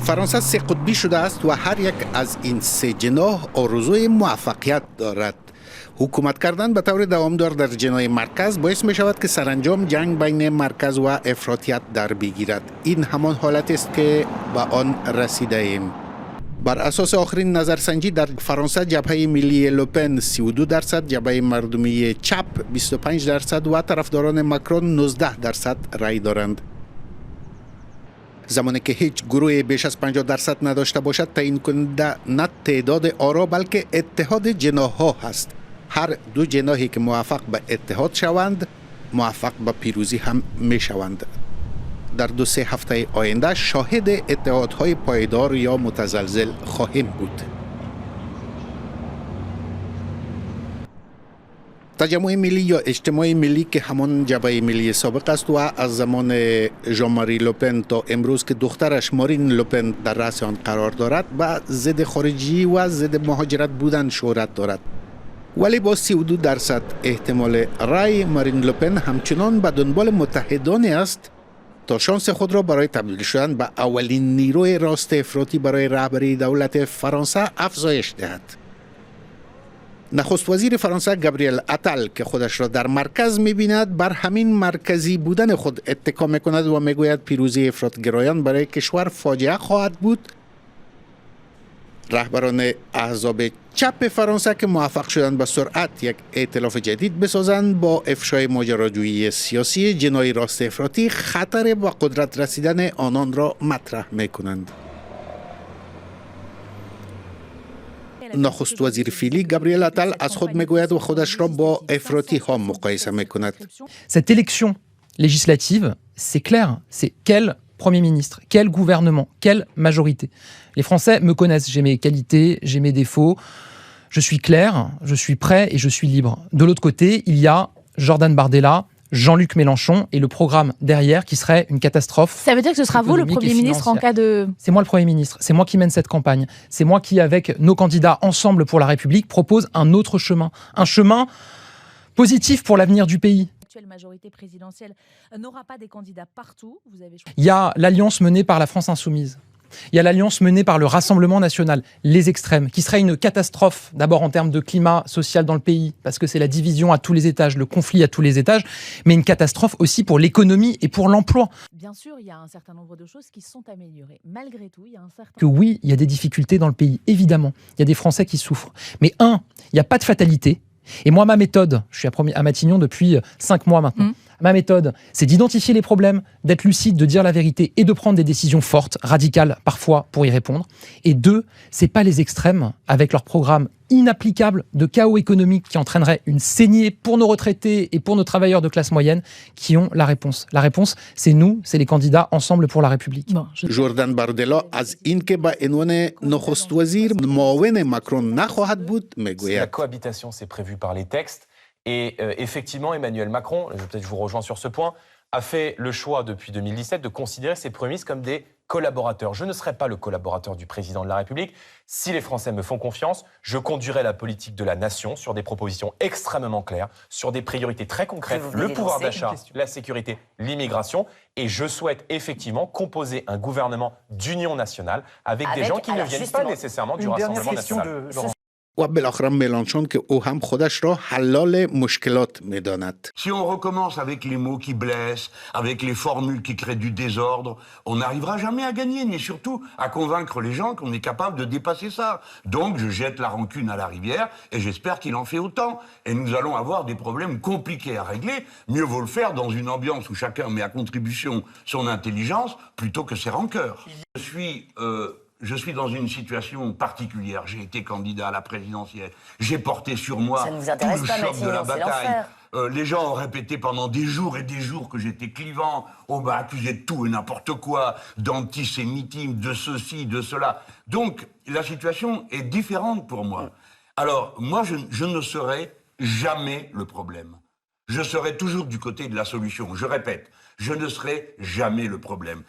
فرانسه سه قطبی شده است و هر یک از این سه جناح آرزوی موفقیت دارد. حکومت کردن به طور دوامدار در جناح مرکز باعث می شود که سرانجام جنگ بین مرکز و افراطیت در بگیرد. این همان حالت است که به آن رسیده ایم. بر اساس آخرین نظرسنجی در فرانسه جبهه ملی لوپن 32%، جبهه مردمی چپ 25% و طرفداران ماکرون 19% رای دارند. زمانی که هیچ گروه بیش از 50% نداشته باشد، تعیین کننده نه تعداد آرا بلکه اتحاد جناح‌ها هست. هر دو جناحی که موفق به اتحاد شوند موفق به پیروزی هم می شوند. در 2-3 هفته آینده شاهد اتحادهای پایدار یا متزلزل خواهیم بود. تجمع ملی یا اجتماع ملی که همان جبهه ملی سابق است و از زمان ژان ماری لوپن تا امروز که دخترش مارین لوپن در رأس آن قرار دارد و ضد خارجی و ضد مهاجرت بودن شهرت دارد. ولی با 32% احتمال رای، مارین لوپن همچنان به دنبال متحدانی است تا شانس خود را برای تبدیل شدن به اولین نیروی راست افراطی برای رهبری دولت فرانسه افزایش دهد. نخست وزیر فرانسه گابریل اتل که خودش را در مرکز می‌بیند، بر همین مرکزی بودن خود اتکا می‌کند و می‌گوید پیروزی افراطگرایان برای کشور فاجعه خواهد بود. رهبران احزاب چپ فرانسه که موفق شدند به سرعت یک ائتلاف جدید بسازند، با افشای ماجراجویی سیاسی جناح راست افراطی خطر به قدرت رسیدن آنان را مطرح می‌کنند. نخست وزیر فعلی گابریل اتل از خود میگوید و خودش را با افراطی ها مقایسه میکند. Cette élection législative, c'est clair, c'est quel Premier ministre, quel gouvernement, quelle majorité. Les Français me connaissent, j'ai mes qualités, j'ai mes défauts. Je suis clair, je suis prêt et je suis libre. De l'autre côté, il y a Jordan Bardella, Jean-Luc Mélenchon et le programme derrière qui serait une catastrophe. Ça veut dire que ce sera vous le Premier ministre en cas de... C'est moi le Premier ministre, c'est moi qui mène cette campagne. C'est moi qui, avec nos candidats Ensemble pour la République, propose un autre chemin. Un chemin positif pour l'avenir du pays. La majorité présidentielle n'aura pas des candidats partout. Vous avez... Il y a l'alliance menée par la France Insoumise. Il y a l'alliance menée par le Rassemblement National, les extrêmes, qui serait une catastrophe, d'abord en termes de climat social dans le pays, parce que c'est la division à tous les étages, le conflit à tous les étages, mais une catastrophe aussi pour l'économie et pour l'emploi. Bien sûr, il y a un certain nombre de choses qui sont améliorées. Malgré tout, il y a un certain... Que oui, il y a des difficultés dans le pays, évidemment. Il y a des Français qui souffrent. Mais il n'y a pas de fatalité. Et moi, ma méthode, je suis à Matignon depuis 5 mois maintenant. Ma méthode, c'est d'identifier les problèmes, d'être lucide, de dire la vérité et de prendre des décisions fortes, radicales parfois pour y répondre. Et 2, c'est pas les extrêmes avec leur programme inapplicable de chaos économique qui entraînerait une saignée pour nos retraités et pour nos travailleurs de classe moyenne qui ont la réponse. La réponse, c'est nous, c'est les candidats Ensemble pour la République. Jordan Bardella از اینکه به عنوان نخست وزیر معاون ماکرون نخواهد بود میگوید. La cohabitation, c'est prévu par les textes. Et effectivement, Emmanuel Macron, peut-être je vous rejoins sur ce point, a fait le choix depuis 2017 de considérer ses premiers ministres comme des collaborateurs. Je ne serai pas le collaborateur du président de la République. Si les Français me font confiance, je conduirai la politique de la nation sur des propositions extrêmement claires, sur des priorités très concrètes, le pouvoir d'achat, la sécurité, l'immigration. Et je souhaite effectivement composer un gouvernement d'union nationale avec des gens qui ne viennent pas nécessairement du Rassemblement national. و بالاخره ملانشون که او هم خودش را حلال مشکلات میداند. Si on recommence avec les mots qui blessent, avec les formules qui créent du désordre, on n'arrivera jamais à gagner, ni surtout à convaincre les gens qu'on est capable de dépasser ça. Donc je jette la rancune à la rivière et j'espère qu'il en fait autant. Et nous allons avoir des problèmes compliqués à régler. Mieux vaut le faire dans une ambiance où chacun met à contribution son intelligence plutôt que ses rancœurs. Je suis dans une situation particulière. J'ai été candidat à la présidentielle. J'ai porté sur moi tout le choc de la bataille. Les gens ont répété pendant des jours et des jours que j'étais clivant. On m'a accusé de tout et n'importe quoi, d'antisémitisme, de ceci, de cela. Donc, la situation est différente pour moi. Alors, moi, je ne serai jamais le problème. Je serai toujours du côté de la solution. Je répète, je ne serai jamais le problème.